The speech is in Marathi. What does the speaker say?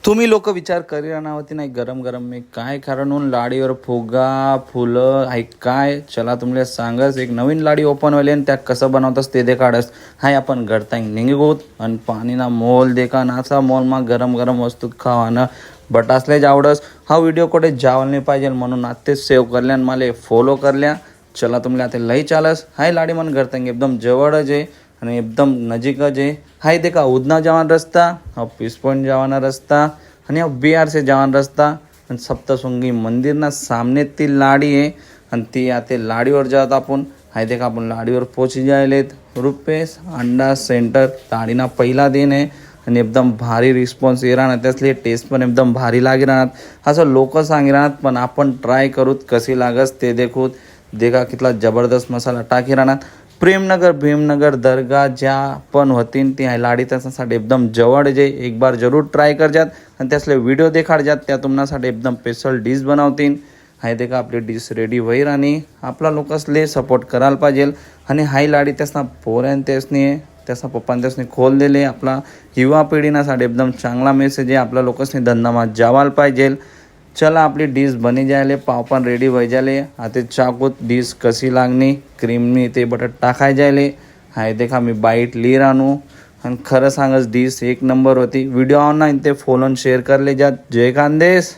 तुम्ही लोक विचार करी राहणार होती नाही गरम गरम मी काय कारण होऊन लाडीवर फुगा फुलं आहे काय. चला तुम्हाला सांगस एक नवीन लाडी ओपन व्हायली आणि त्या कसं बनवतस ते देखाडस. हाय आपण घडता निघोत आणि पाणीना मोल देखा नाचा मोल मा गरम गरम वस्तू खावानं बटासले आवडस. हा व्हिडिओ कुठे जावलं नाही पाहिजे म्हणून आत्तेच सेव्ह करल्या आणि मला फॉलो करल्या. चला तुम्हाला आता लई चालस. हाय लाडी मन घडता एकदम जवळच आहे आणि एकदम नजीकच आहे. हाय देखा उदना जवान रस्ता हा पिसपॉइंट जवाना रस्ता आणि हा बिहार से जवान रस्ता आणि सप्तशृंगी मंदिर ना सामने ती लाडी आहे आणि ती आता लाडीवर जात आपण. हाय देखा आपण लाडीवर पोहोची जायलेत. रुपेश अंडा सेंटर लाडीना पहिला दिन आहे आणि एकदम भारी रिस्पॉन्स ये राहणार त्यासले टेस्ट पण एकदम भारी लागे राहणार असं लोक सांगे राहणार पण आपण ट्राय करूत कशी लागस ते देखूत. देखा कितला जबरदस्त मसाला टाकी राहणार. प्रेमनगर भीमनगर दर्गा ज्या पण होतीन ती लाडी त्याच्यासाठी एकदम जवळ जे एक बार जरूर ट्राय करजात आणि त्यासले व्हिडिओ देखाडजात त्या तुम्हासाठी एकदम स्पेशल डिश बनवतीन. हाय देखा आपली डिश रेडी होई राहणी. आपला लोकसले सपोर्ट करायला पाहिजे आणि हाय लाडी त्यासना पोऱ्यान त्यासनी त्याचा पप्पाने त्यासनी खोल दिले. आपला युवा पिढीनासाठी एकदम चांगला मेसेज आहे. आपल्या लोकसनी धंदामात जावायला पाहिजे. चला आपली डिश बनी जायले पाव पण रेडी व्हाय जायले. आता चाकूत डिश कशी लागणी क्रीमनी ते बटर टाकाय जायले. हाय देखा मी बाईट ली राहणू आणि खरं सांगच डिश एक नंबर होती. व्हिडिओ ऑनलाईन ते फॉलो शेअर करले जात. जय खानदेश.